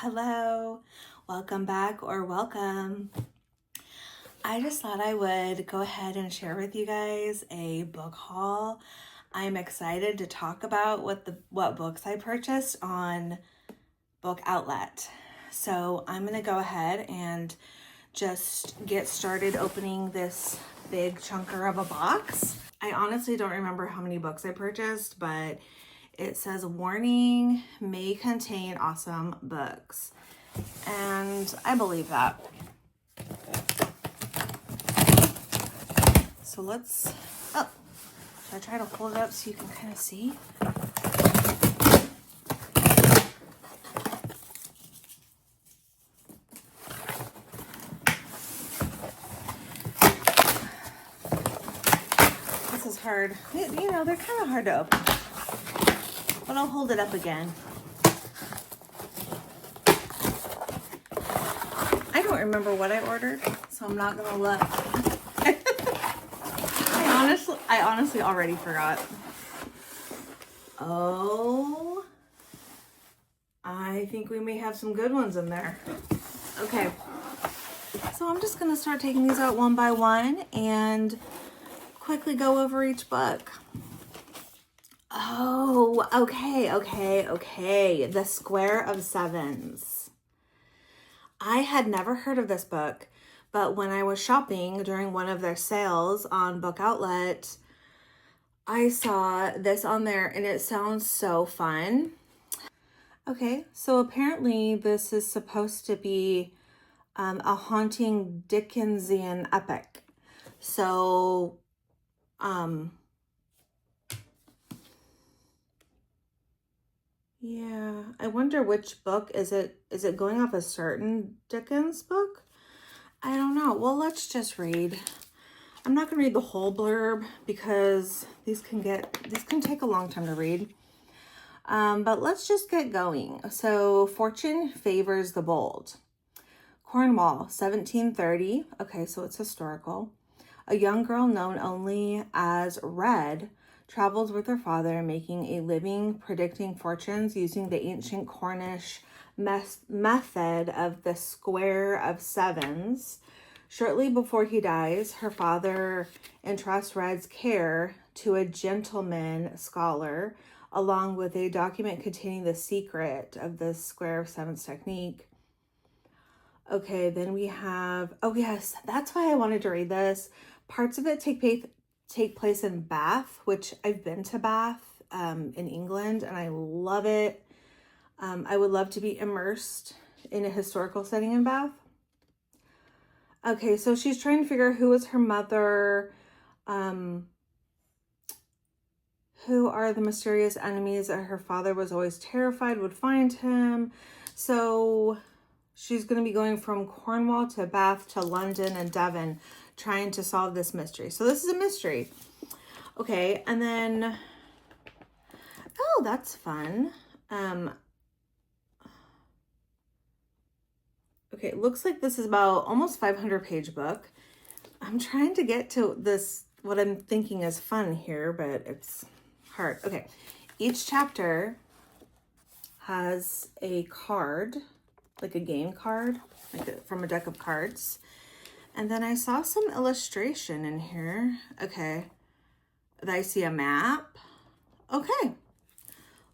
Hello, welcome back or welcome. I just thought I would go ahead and share with you guys a book haul. I'm excited to talk about what books I purchased on Book Outlet. So I'm gonna go ahead and just get started opening this big chunker of a box. I honestly don't remember how many books I purchased, but it says warning, may contain awesome books. And I believe that. So let's, should I try to hold it up so you can kind of see? This is hard. You know, they're kind of hard to open. But I'll hold it up again. I don't remember what I ordered, so I'm not gonna look. I honestly already forgot. Oh, I think we may have some good ones in there. Okay, so I'm just gonna start taking these out one by one and quickly go over each book. Oh, okay. The Square of Sevens. I had never heard of this book, but when I was shopping during one of their sales on Book Outlet, I saw this on there and it sounds so fun. Okay, so apparently this is supposed to be a haunting Dickensian epic. So, yeah, I wonder which book is it going off a certain Dickens book? I don't know. Well, let's just read. I'm not going to read the whole blurb because these can take a long time to read. But let's just get going. So, fortune favors the bold. Cornwall, 1730. Okay, so it's historical. A young girl known only as Red travels with her father, making a living predicting fortunes using the ancient Cornish method of the Square of Sevens. Shortly before he dies, her father entrusts Red's care to a gentleman scholar, along with a document containing the secret of the Square of Sevens technique. Okay, then we have, oh yes, that's why I wanted to read this. Parts of it take place in Bath, which I've been to Bath in England, and I love it. I would love to be immersed in a historical setting in Bath. Okay, so she's trying to figure out who was her mother, who are the mysterious enemies that her father was always terrified would find him. So she's going to be going from Cornwall to Bath to London and Devon, trying to solve this mystery. So this is a mystery. Okay, and then, oh, that's fun. Okay, it looks like this is about almost 500-page book. I'm trying to get to this, what I'm thinking is fun here, but it's hard. Okay, each chapter has a card, like a game card, from a deck of cards. And then I saw some illustration in here. Okay, I see a map. Okay,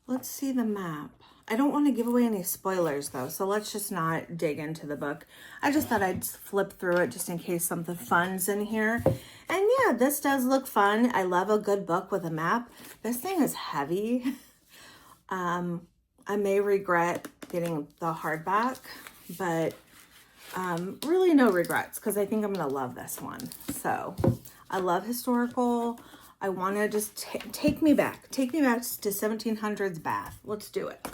let's see the map. I don't want to give away any spoilers though, so let's just not dig into the book. I just thought I'd flip through it just in case something fun's in here. And yeah, this does look fun. I love a good book with a map. This thing is heavy. I may regret getting the hardback, but really no regrets because I think I'm going to love this one. So I love historical. I want to just take me back to 1700s Bath. Let's do it.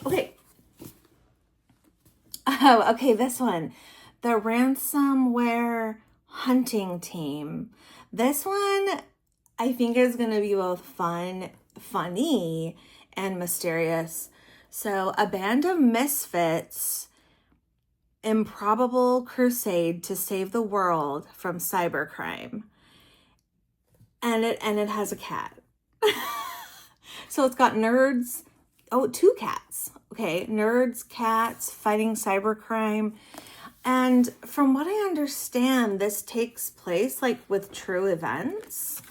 Okay. Oh, okay. This one, the Ransomware Hunting Team. This one I think is going to be both funny, and mysterious. So a band of misfits improbable crusade to save the world from cybercrime. And it has a cat. So it's got nerds. Oh, two cats. Okay, nerds, cats, fighting cybercrime. And from what I understand, this takes place like with true events.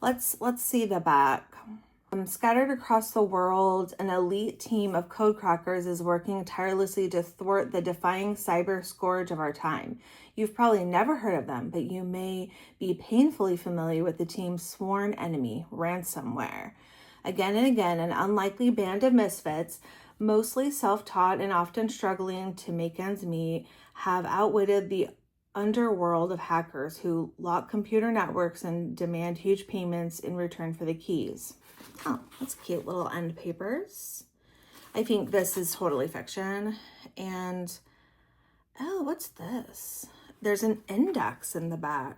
Let's see the back. Scattered across the world, an elite team of codecrackers is working tirelessly to thwart the defying cyber scourge of our time. You've probably never heard of them, but you may be painfully familiar with the team's sworn enemy, ransomware. Again and again, an unlikely band of misfits, mostly self-taught and often struggling to make ends meet, have outwitted the underworld of hackers who lock computer networks and demand huge payments in return for the keys. Oh, that's cute little end papers. I think this is totally fiction. And, oh, what's this? There's an index in the back.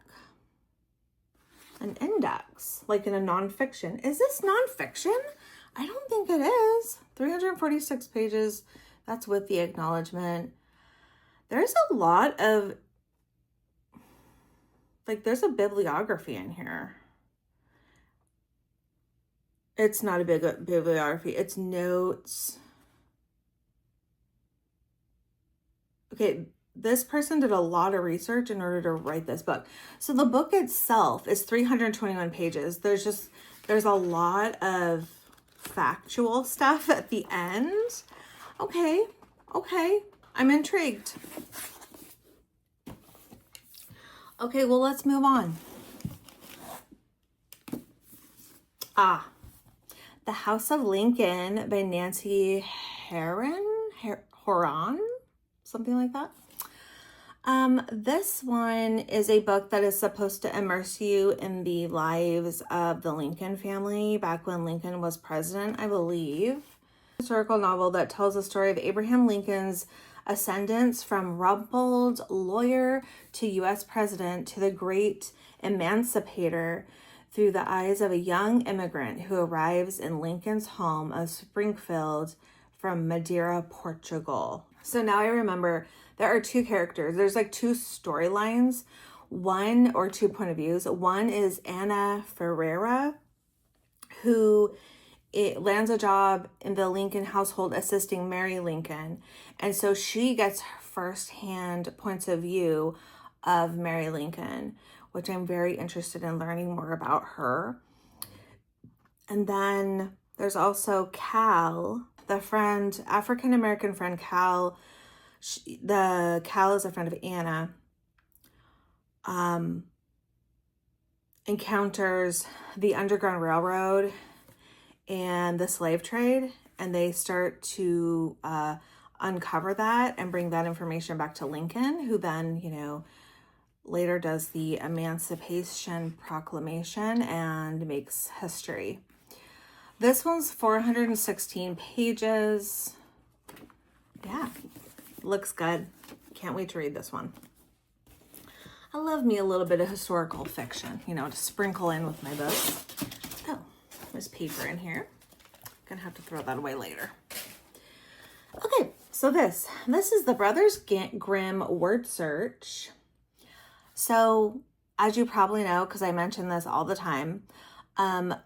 An index, like in a nonfiction. Is this nonfiction? I don't think it is. 346 pages. That's with the acknowledgement. There's a lot of, like, there's a bibliography in here. It's not a big bibliography. It's notes. Okay, this person did a lot of research in order to write this book. So the book itself is 321 pages. There's a lot of factual stuff at the end. Okay. I'm intrigued. Okay, well, let's move on. The House of Lincoln by Nancy Horan, something like that. This one is a book that is supposed to immerse you in the lives of the Lincoln family back when Lincoln was president, I believe. Historical novel that tells the story of Abraham Lincoln's ascendance from rumpled lawyer to U.S. president to the great emancipator through the eyes of a young immigrant who arrives in Lincoln's home of Springfield from Madeira, Portugal. So now I remember there are two characters. There's like two storylines, one or two point of views. One is Anna Ferreira, who lands a job in the Lincoln household assisting Mary Lincoln. And so she gets firsthand points of view of Mary Lincoln, which I'm very interested in learning more about her. And then there's also Cal, the friend, African-American friend Cal. Cal is a friend of Anna. Encounters the Underground Railroad and the slave trade, and they start to uncover that and bring that information back to Lincoln, who then, later does the Emancipation Proclamation and makes history. This one's 416 pages. Yeah, looks good. Can't wait to read this one. I love me a little bit of historical fiction, to sprinkle in with my books. Oh, there's paper in here. Gonna have to throw that away later. Okay, so this is the Brothers Grimm word search. So, as you probably know, because I mention this all the time, my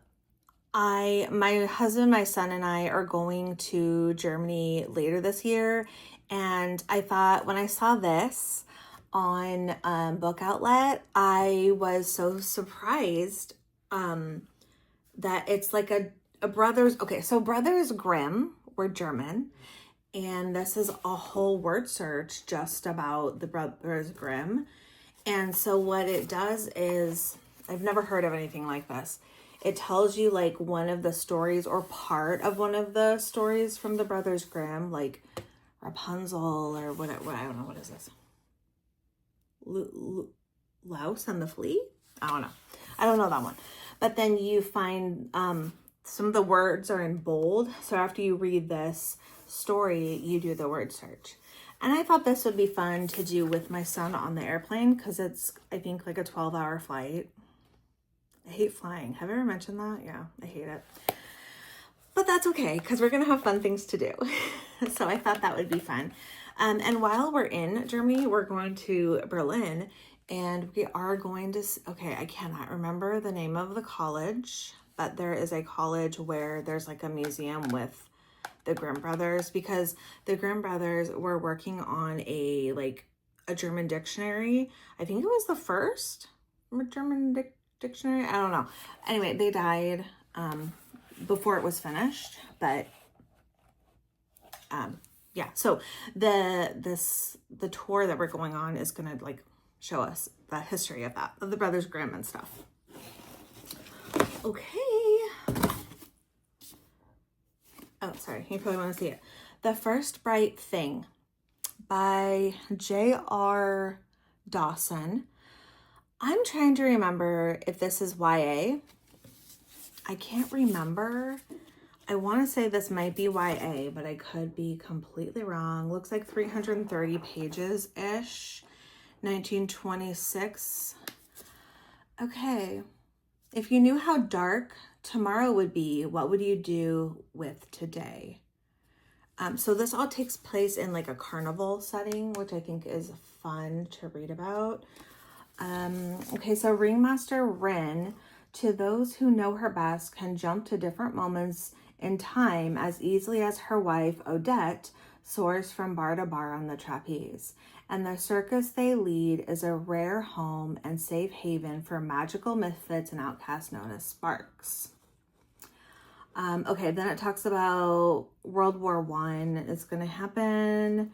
husband, my son, and I are going to Germany later this year, and I thought when I saw this on Book Outlet, I was so surprised that it's like a Brothers. Okay, so Brothers Grimm were German, and this is a whole word search just about the Brothers Grimm. And so what it does is, I've never heard of anything like this. It tells you like one of the stories or part of one of the stories from the Brothers Grimm, like Rapunzel or what I don't know, what is this? Louse and the Flea? I don't know that one. But then you find some of the words are in bold. So after you read this story, you do the word search. And I thought this would be fun to do with my son on the airplane because it's, I think, like a 12-hour flight. I hate flying. Have I ever mentioned that? Yeah, I hate it. But that's okay because we're going to have fun things to do. So I thought that would be fun. And while we're in Germany, we're going to Berlin and we are going to, okay, I cannot remember the name of the college, but there is a college where there's like a museum with the Grimm brothers, because the Grimm brothers were working on a German dictionary. I think it was the first German dictionary. I don't know. Anyway, they died before it was finished, but yeah. So the tour that we're going on is gonna show us the history of the Brothers Grimm and stuff. Okay. Oh, sorry. You probably want to see it. The First Bright Thing by J.R. Dawson. I'm trying to remember if this is YA. I can't remember. I want to say this might be YA, but I could be completely wrong. Looks like 330 pages-ish. 1926. Okay. If you knew how dark tomorrow would be, what would you do with today? So this all takes place in a carnival setting, which I think is fun to read about. Okay, so Ringmaster Wren, to those who know her best, can jump to different moments in time as easily as her wife, Odette, soars from bar to bar on the trapeze. And the circus they lead is a rare home and safe haven for magical misfits and outcasts known as Sparks. Okay, then it talks about World War I. It's going to happen.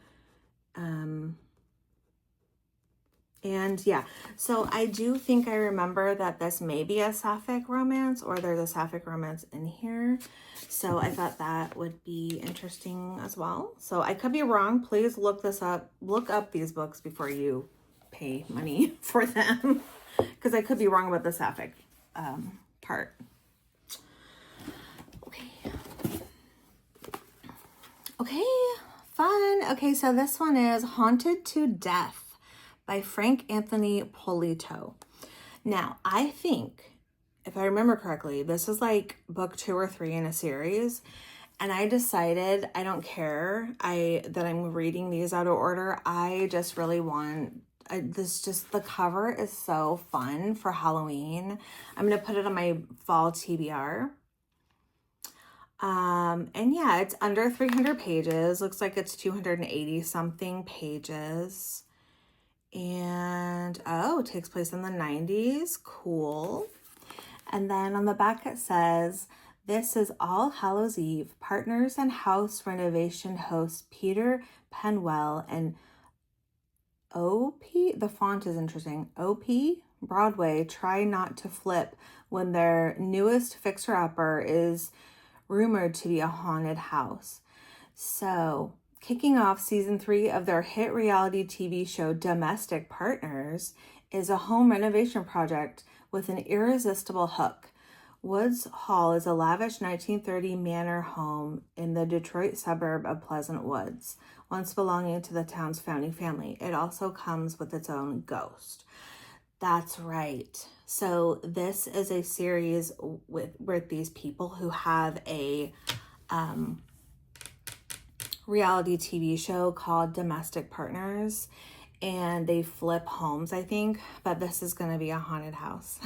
And yeah, so I do think I remember that this may be a sapphic romance, or there's a sapphic romance in here. So I thought that would be interesting as well. So I could be wrong. Please look this up. Look up these books before you pay money for them, because I could be wrong about the sapphic part. Okay, fun. Okay, so this one is Haunted to Death by Frank Anthony Polito. Now, I think, if I remember correctly, this is book 2 or 3 in a series. And I decided I don't care that I'm reading these out of order. I just really want the cover is so fun for Halloween. I'm going to put it on my fall TBR. And yeah, it's under 300 pages. Looks like it's 280 something pages. And it takes place in the 90s. Cool. And then on the back it says, this is All Hallows Eve. Partners and house renovation hosts Peter Penwell and OP, the font is interesting, OP Broadway try not to flip when their newest fixer-upper is rumored to be a haunted house. So, kicking off season 3 of their hit reality TV show Domestic Partners is a home renovation project with an irresistible hook. Woods Hall is a lavish 1930 manor home in the Detroit suburb of Pleasant Woods, once belonging to the town's founding family. It also comes with its own ghost. That's right. So this is a series with these people who have a reality TV show called Domestic Partners, and they flip homes, I think, but this is going to be a haunted house.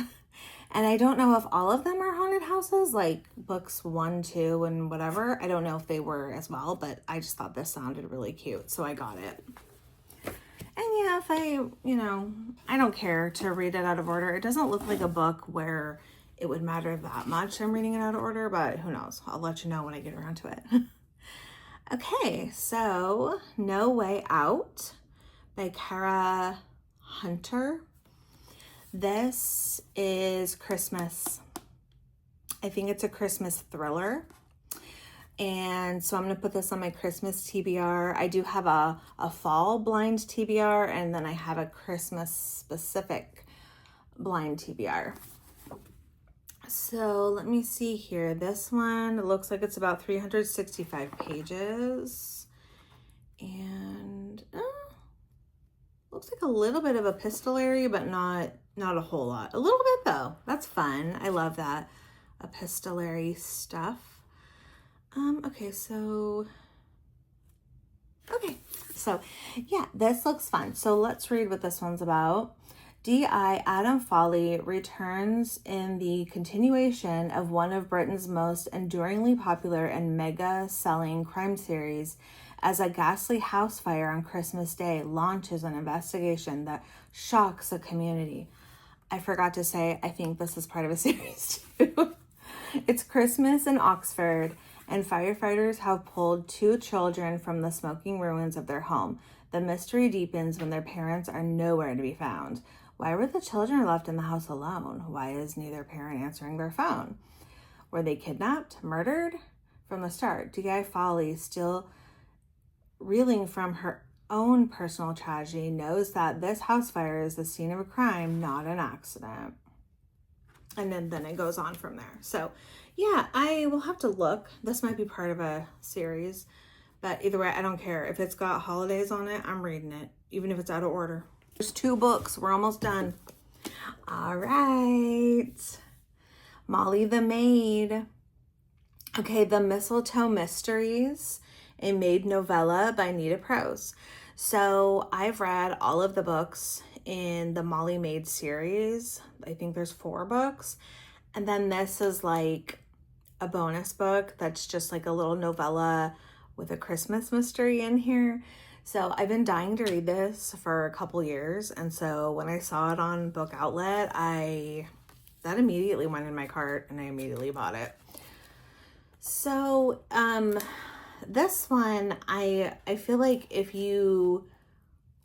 And I don't know if all of them are haunted houses, like books 1, 2, and whatever. I don't know if they were as well, but I just thought this sounded really cute, so I got it. And yeah, if I don't care to read it out of order. It doesn't look like a book where it would matter that much I'm reading it out of order, but who knows? I'll let you know when I get around to it. Okay, so No Way Out by Kara Hunter. This is Christmas. I think it's a Christmas thriller. And so I'm going to put this on my Christmas TBR. I do have a fall blind TBR, and then I have a Christmas specific blind TBR. So let me see here. This one looks like it's about 365 pages. And looks like a little bit of epistolary, but not a whole lot. A little bit though. That's fun. I love that epistolary stuff. Okay, so yeah, this looks fun. So let's read what this one's about. D.I. Adam Foley returns in the continuation of one of Britain's most enduringly popular and mega-selling crime series as a ghastly house fire on Christmas Day launches an investigation that shocks the community. I forgot to say, I think this is part of a series too. It's Christmas in Oxford, and firefighters have pulled 2 children from the smoking ruins of their home. The mystery deepens when their parents are nowhere to be found. Why were the children left in the house alone? Why is neither parent answering their phone? Were they kidnapped? Murdered? From the start, D.I. Foley, still reeling from her own personal tragedy, knows that this house fire is the scene of a crime, not an accident. And then it goes on from there. So yeah, I will have to look. This might be part of a series, but either way, I don't care. If it's got holidays on it, I'm reading it, even if it's out of order. There's 2 books. We're almost done. All right. Molly the Maid. Okay, The Mistletoe Mysteries, a maid novella by Nita Prose. So I've read all of the books in the Molly Maid series. I think there's 4 books. And then this is like a bonus book that's just like a little novella with a Christmas mystery in here. So I've been dying to read this for a couple years. And so when I saw it on Book Outlet, that immediately went in my cart and I immediately bought it. So this one, I feel like if you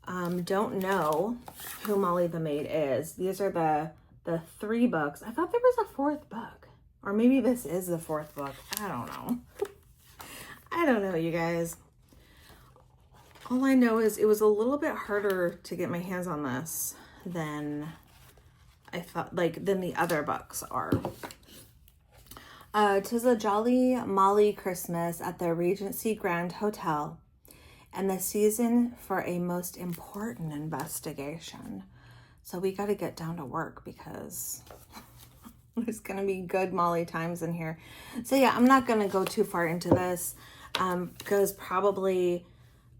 don't know who Molly the Maid is, these are the 3 books. I thought there was a 4th book, or maybe this is the 4th book. I don't know. I don't know, you guys. All I know is it was a little bit harder to get my hands on this than I thought, than the other books are. 'Tis a jolly Molly Christmas at the Regency Grand Hotel, and the season for a most important investigation. So we got to get down to work because there's going to be good Molly times in here. So yeah, I'm not going to go too far into this because probably,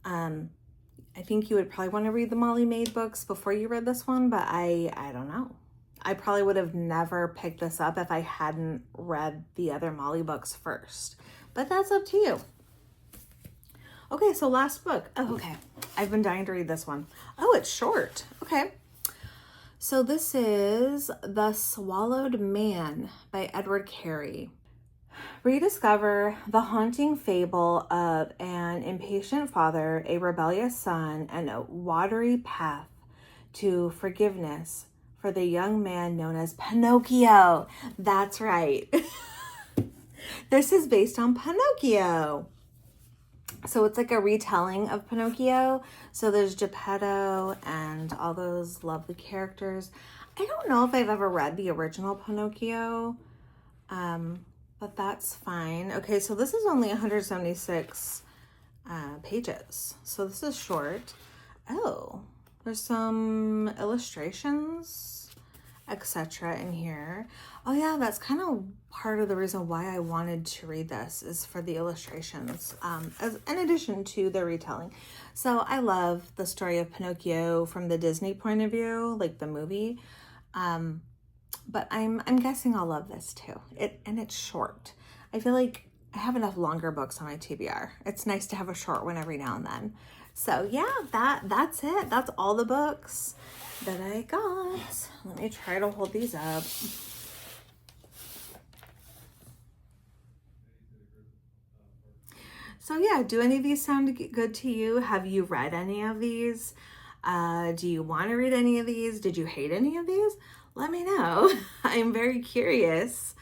I think you would probably want to read the Molly Maid books before you read this one, but I don't know. I probably would have never picked this up if I hadn't read the other Molly books first. But that's up to you. Okay, so last book. Oh, okay. I've been dying to read this one. Oh, it's short. Okay. So this is The Swallowed Man by Edward Carey. Rediscover the haunting fable of an impatient father, a rebellious son, and a watery path to forgiveness for the young man known as Pinocchio. That's right. This is based on Pinocchio. So it's like a retelling of Pinocchio. So there's Geppetto and all those lovely characters. I don't know if I've ever read the original Pinocchio, but that's fine. Okay, so this is only 176 pages. So this is short. Oh, there's some illustrations, etc. in here. Oh yeah, that's kind of part of the reason why I wanted to read this is for the illustrations, as in addition to the retelling. So I love the story of Pinocchio from the Disney point of view, like the movie. But I'm guessing I'll love this too. And it's short. I feel like I have enough longer books on my TBR. It's nice to have a short one every now and then. So yeah, that's it. That's all the books that I got. Let me try to hold these up. So yeah, do any of these sound good to you? Have you read any of these? Do you want to read any of these? Did you hate any of these? Let me know. I'm very curious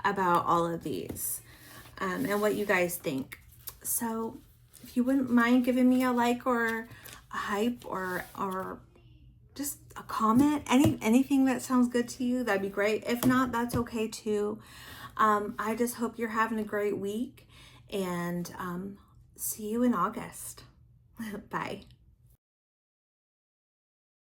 about all of these and what you guys think. So if you wouldn't mind giving me a like or a hype or just a comment, anything that sounds good to you, that'd be great. If not, that's okay too. I just hope you're having a great week and see you in August. Bye.